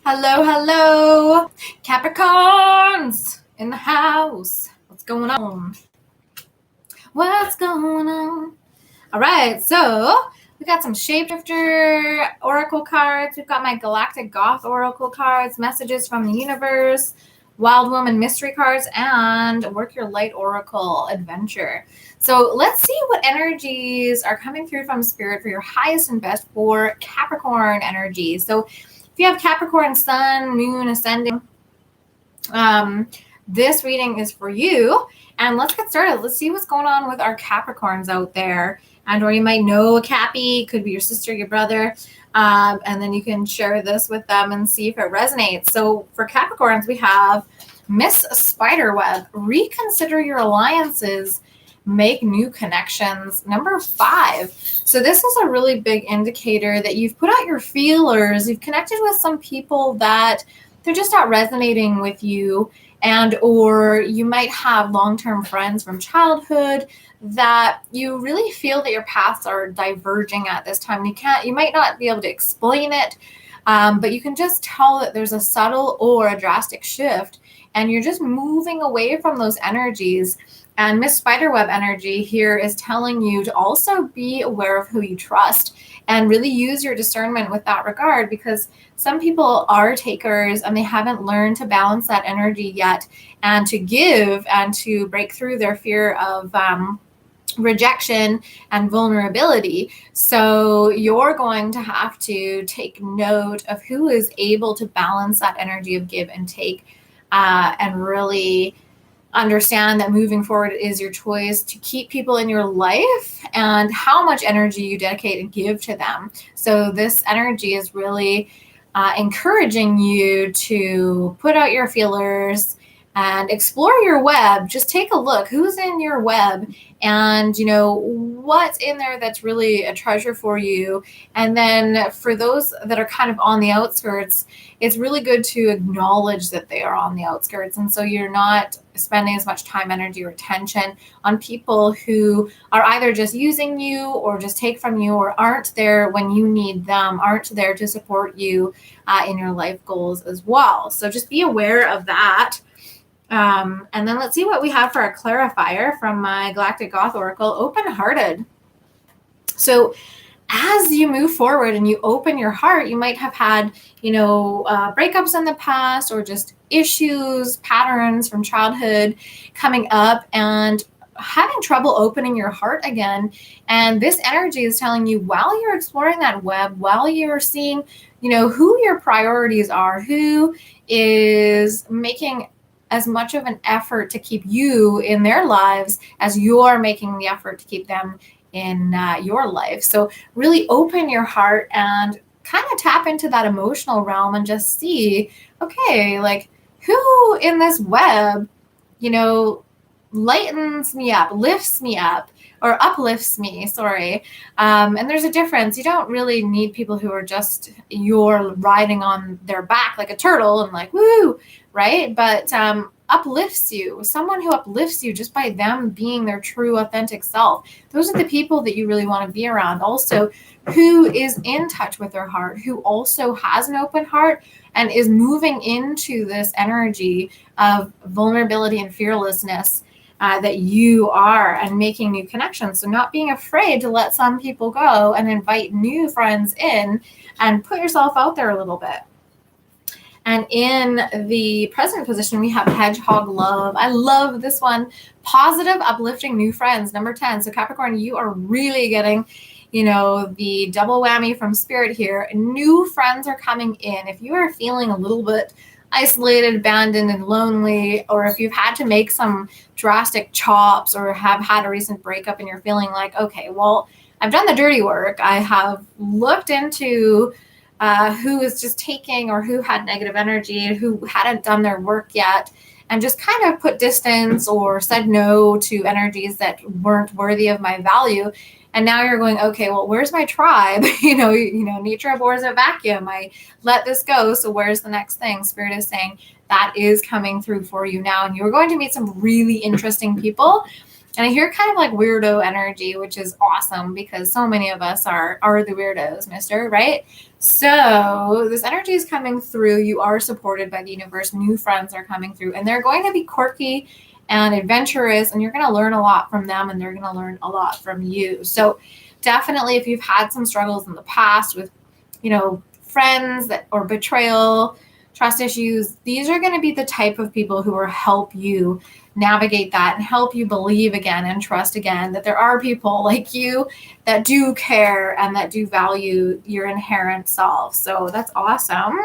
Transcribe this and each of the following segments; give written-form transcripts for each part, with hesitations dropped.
Hello, hello, Capricorns in the house. What's going on? What's going on? All right, so we got some shapeshifter oracle cards. We've got my Galactic Goth oracle cards, messages from the universe, Wild Woman mystery cards, and Work Your Light oracle adventure. So let's see what energies are coming through from spirit for your highest and best for Capricorn energy. So if you have Capricorn, Sun, Moon, Ascending, this reading is for you. And let's get started. Let's see what's going on with our Capricorns out there. And or you might know a Cappy, could be your sister, your brother. And then you can share this with them and see if it resonates. So for Capricorns, we have Miss Spiderweb. Reconsider your alliances. Make new connections. Number 5. So this is a really big indicator that you've put out your feelers. You've connected with some people that they're just not resonating with you, and or you might have long-term friends from childhood that you really feel that your paths are diverging at this time. You might not be able to explain it, but you can just tell that there's a subtle or a drastic shift, and you're just moving away from those energies. And Miss Spiderweb energy here is telling you to also be aware of who you trust and really use your discernment with that regard, because some people are takers and they haven't learned to balance that energy yet and to give and to break through their fear of rejection and vulnerability. So you're going to have to take note of who is able to balance that energy of give and take, and really understand that moving forward is your choice to keep people in your life and how much energy you dedicate and give to them. So this energy is really encouraging you to put out your feelers and explore your web. Just take a look who's in your web and what's in there that's really a treasure for you. And then for those that are kind of on the outskirts, it's really good to acknowledge that they are on the outskirts. And so you're not spending as much time, energy, or attention on people who are either just using you or just take from you or aren't there when you need them, aren't there to support you in your life goals as well. So just be aware of that. And then let's see what we have for our clarifier from my Galactic Goth Oracle, open-hearted. So as you move forward and you open your heart, you might have had, breakups in the past or just issues, patterns from childhood coming up and having trouble opening your heart again. And this energy is telling you, while you're exploring that web, while you're seeing, who your priorities are, who is making as much of an effort to keep you in their lives as you're making the effort to keep them in your life. So really open your heart and kind of tap into that emotional realm and just see, okay, like who in this web, lightens me up, lifts me up, or uplifts me, and there's a difference. You don't really need people who are just you're riding on their back like a turtle and like, woo, right? But uplifts you, someone who uplifts you just by them being their true authentic self. Those are the people that you really want to be around. Also, who is in touch with their heart, who also has an open heart and is moving into this energy of vulnerability and fearlessness that you are, and making new connections. So not being afraid to let some people go and invite new friends in and put yourself out there a little bit. And in the present position, we have Hedgehog Love. I love this one. Positive, uplifting new friends, number 10. So Capricorn, you are really getting, the double whammy from spirit here. New friends are coming in. If you are feeling a little bit isolated, abandoned, and lonely, or if you've had to make some drastic chops or have had a recent breakup and you're feeling like, okay, well, I've done the dirty work. I have looked into who is just taking or who had negative energy, who hadn't done their work yet, and just kind of put distance or said no to energies that weren't worthy of my value. And now you're going, okay, well, where's my tribe? Nature abhors a vacuum. I let this go. So where's the next thing? Spirit is saying that is coming through for you now. And you're going to meet some really interesting people And I hear kind of like weirdo energy, which is awesome because so many of us are the weirdos, mister, right? So this energy is coming through. You are supported by the universe. New friends are coming through, and they're going to be quirky and adventurous, and you're going to learn a lot from them, and they're going to learn a lot from you. So definitely, if you've had some struggles in the past with, friends or betrayal, trust issues, these are going to be the type of people who will help you navigate that and help you believe again and trust again that there are people like you that do care and that do value your inherent self. So that's awesome.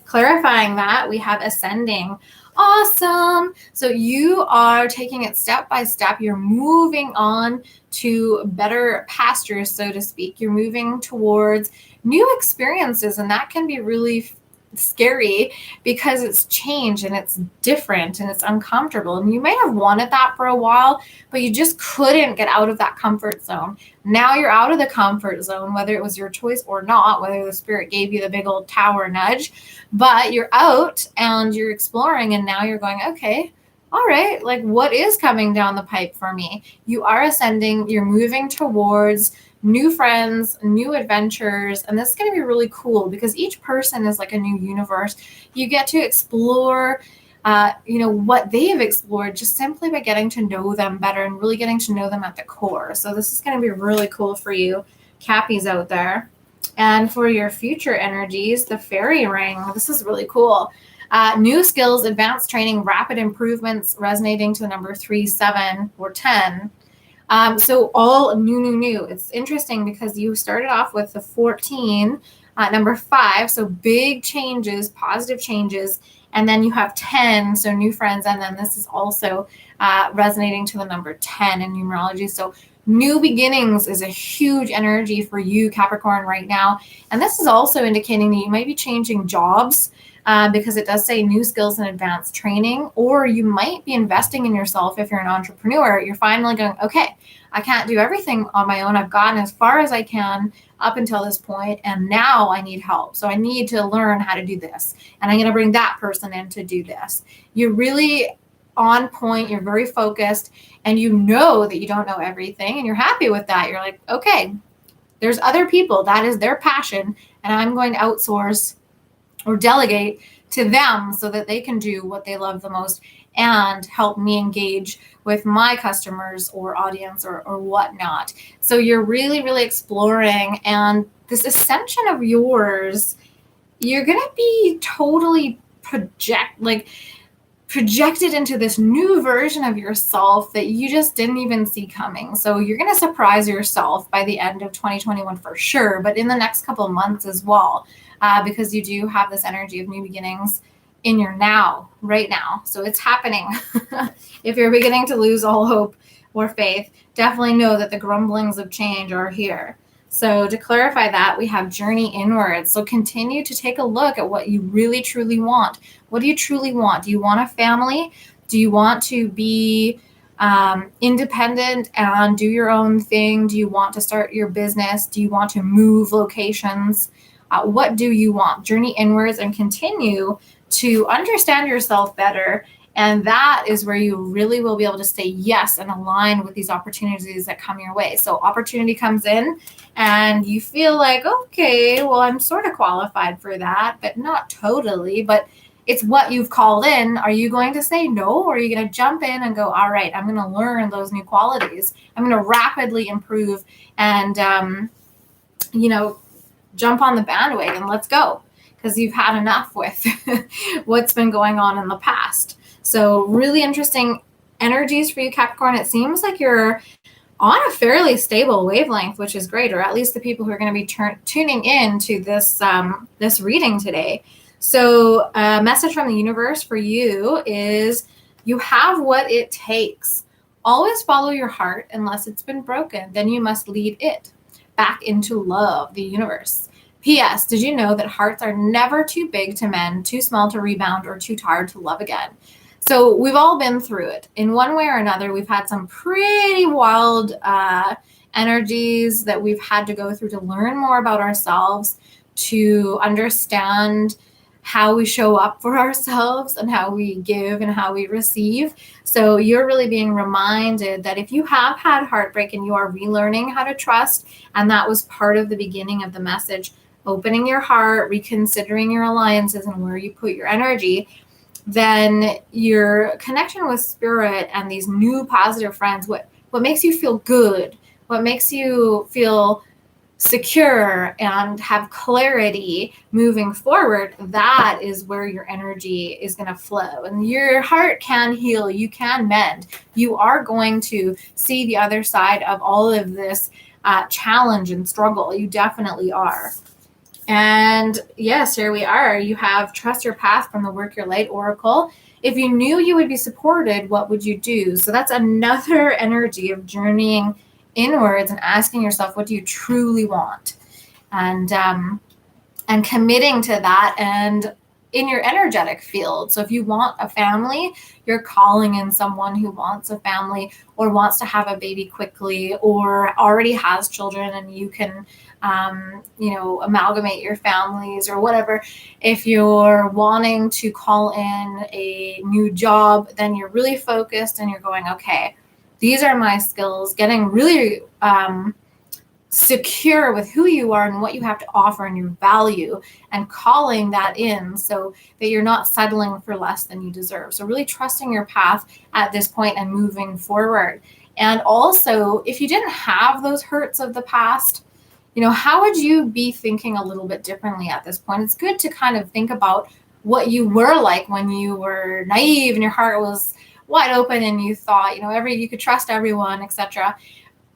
Clarifying that, we have ascending. Awesome. So you are taking it step by step. You're moving on to better pastures, so to speak. You're moving towards new experiences, and that can be really scary because it's change and it's different and it's uncomfortable, and you may have wanted that for a while, but you just couldn't get out of that comfort zone. Now you're out of the comfort zone, whether it was your choice or not, whether the spirit gave you the big old tower nudge, but you're out and you're exploring, and now you're going, okay, all right, like what is coming down the pipe for me? You are ascending, you're moving towards new friends, new adventures, and this is going to be really cool because each person is like a new universe. You get to explore, what they've explored just simply by getting to know them better and really getting to know them at the core. So this is going to be really cool for you, Cappies out there. And for your future energies, the fairy ring, this is really cool. New skills, advanced training, rapid improvements, resonating to the number 3, 7, or 10. So all new. It's interesting because you started off with the 14, number 5. So big changes, positive changes. And then you have 10, so new friends. And then this is also resonating to the number 10 in numerology. So new beginnings is a huge energy for you, Capricorn, right now. And this is also indicating that you might be changing jobs. Because it does say new skills and advanced training, or you might be investing in yourself. If you're an entrepreneur, you're finally going, okay, I can't do everything on my own. I've gotten as far as I can up until this point, and now I need help. So I need to learn how to do this, and I'm going to bring that person in to do this. You're really on point. You're very focused, and you know that you don't know everything, and you're happy with that. You're like, okay, there's other people. That is their passion, and I'm going to outsource or delegate to them so that they can do what they love the most and help me engage with my customers or audience or whatnot. So you're really, really exploring, and this ascension of yours, you're going to be totally projected into this new version of yourself that you just didn't even see coming. So you're going to surprise yourself by the end of 2021 for sure, but in the next couple of months as well. Because you do have this energy of new beginnings in your now, right now. So it's happening. If you're beginning to lose all hope or faith, definitely know that the grumblings of change are here. So to clarify that, we have journey inwards. So continue to take a look at what you really, truly want. What do you truly want? Do you want a family? Do you want to be independent and do your own thing? Do you want to start your business? Do you want to move locations? What do you want? Journey inwards and continue to understand yourself better. And that is where you really will be able to say yes and align with these opportunities that come your way. So opportunity comes in and you feel like, okay, well, I'm sort of qualified for that, but not totally. But it's what you've called in. Are you going to say no, or are you going to jump in and go, all right, I'm going to learn those new qualities. I'm going to rapidly improve and, jump on the bandwagon. Let's go, because you've had enough with what's been going on in the past. So really interesting energies for you, Capricorn. It seems like you're on a fairly stable wavelength, which is great, or at least the people who are going to be tuning in to this this reading today. So a message from the universe for you is you have what it takes. Always follow your heart unless it's been broken. Then you must lead it back into love, the universe. P.S. Did you know that hearts are never too big to mend, too small to rebound, or too tired to love again? So we've all been through it. In one way or another, we've had some pretty wild energies that we've had to go through to learn more about ourselves, to understand how we show up for ourselves and how we give and how we receive. So you're really being reminded that if you have had heartbreak and you are relearning how to trust, and that was part of the beginning of the message, opening your heart, reconsidering your alliances and where you put your energy, then your connection with spirit and these new positive friends, what makes you feel good, what makes you feel secure and have clarity moving forward, that is where your energy is going to flow. And your heart can heal, you can mend. You are going to see the other side of all of this challenge and struggle. You definitely are. And yes, here we are. You have Trust Your Path from the Work Your Light Oracle. If you knew you would be supported, what would you do? So that's another energy of journeying inwards and asking yourself, what do you truly want? And committing to that and in your energetic field. So if you want a family, you're calling in someone who wants a family or wants to have a baby quickly or already has children, and you can amalgamate your families or whatever. If you're wanting to call in a new job, then you're really focused and you're going, okay, these are my skills, getting really secure with who you are and what you have to offer and your value, and calling that in so that you're not settling for less than you deserve. So really trusting your path at this point and moving forward. And also, if you didn't have those hurts of the past, how would you be thinking a little bit differently at this point? It's good to kind of think about what you were like when you were naive and your heart was wide open and you thought, you could trust everyone, etc.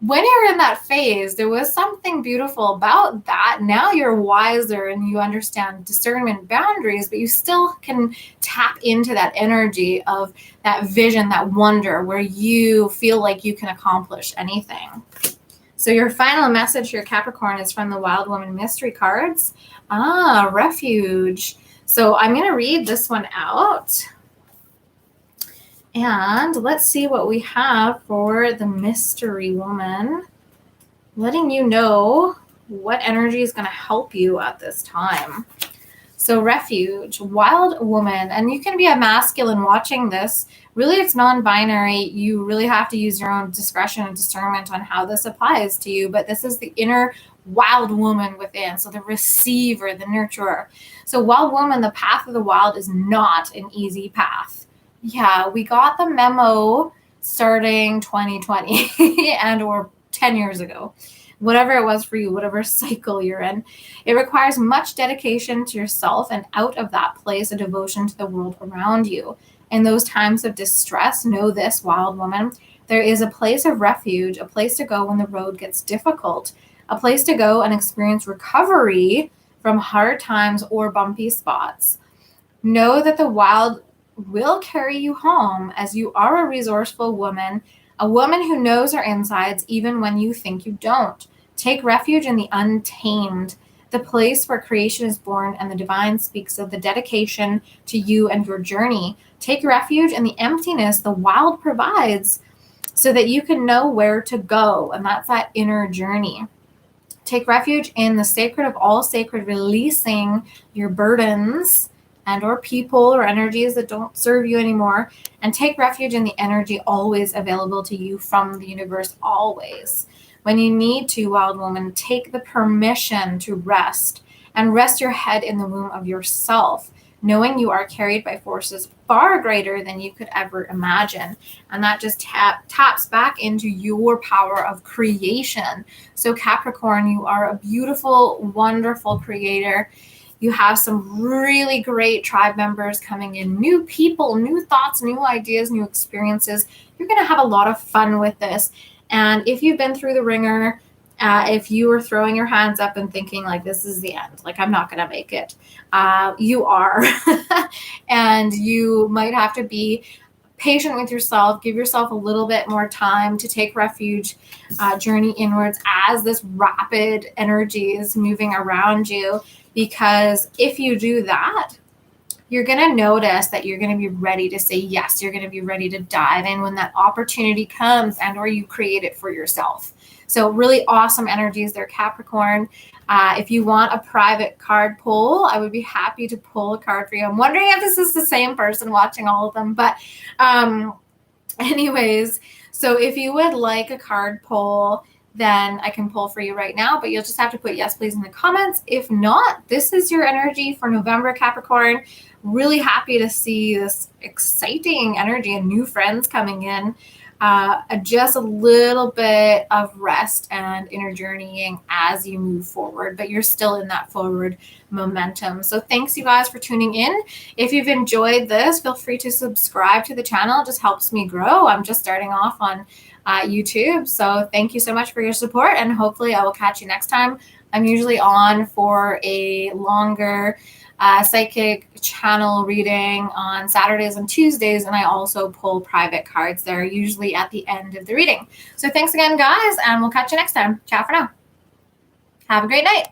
When you're in that phase, there was something beautiful about that. Now you're wiser and you understand discernment boundaries, but you still can tap into that energy of that vision, that wonder, where you feel like you can accomplish anything. So your final message here, Capricorn, is from the Wild Woman Mystery cards. Refuge. So I'm going to read this one out. And let's see what we have for the Mystery Woman, letting you know what energy is going to help you at this time. So Refuge, Wild Woman, and you can be a masculine watching this. Really, it's non-binary. You really have to use your own discretion and discernment on how this applies to you. But this is the inner wild woman within. So the receiver, the nurturer. So Wild Woman, the path of the wild is not an easy path. Yeah, we got the memo starting 2020 and or 10 years ago. Whatever it was for you, whatever cycle you're in. It requires much dedication to yourself, and out of that place, a devotion to the world around you. In those times of distress, know this, Wild Woman, there is a place of refuge, a place to go when the road gets difficult, a place to go and experience recovery from hard times or bumpy spots. Know that the wild will carry you home, as you are a resourceful woman, a woman who knows her insides even when you think you don't. Take refuge in the untamed, the place where creation is born and the divine speaks of the dedication to you and your journey. Take refuge in the emptiness the wild provides so that you can know where to go, and that's that inner journey. Take refuge in the sacred of all sacred, releasing your burdens and or people or energies that don't serve you anymore, and take refuge in the energy always available to you from the universe, always. When you need to, Wild Woman, take the permission to rest, and rest your head in the womb of yourself, knowing you are carried by forces far greater than you could ever imagine. And that just taps back into your power of creation. So Capricorn, you are a beautiful, wonderful creator. You have some really great tribe members coming in, new people, new thoughts, new ideas, new experiences. You're going to have a lot of fun with this. And if you've been through the ringer, if you were throwing your hands up and thinking like, this is the end, like I'm not going to make it, you are. And you might have to be patient with yourself, give yourself a little bit more time to take refuge, journey inwards as this rapid energy is moving around you. Because if you do that, you're going to notice that you're going to be ready to say yes. You're going to be ready to dive in when that opportunity comes and or you create it for yourself. So really awesome energies there, Capricorn. If you want a private card pull, I would be happy to pull a card for you. I'm wondering if this is the same person watching all of them, but anyways, so if you would like a card pull, then I can pull for you right now, but you'll just have to put yes, please in the comments. If not, this is your energy for November, Capricorn. Really happy to see this exciting energy and new friends coming in. Just a little bit of rest and inner journeying as you move forward, but you're still in that forward momentum. So thanks you guys for tuning in. If you've enjoyed this, feel free to subscribe to the channel. It just helps me grow. I'm just starting off on YouTube. So thank you so much for your support, and hopefully I will catch you next time. I'm usually on for a longer psychic channel reading on Saturdays and Tuesdays, and I also pull private cards there, usually at the end of the reading. So thanks again, guys, and we'll catch you next time. Ciao for now. Have a great night.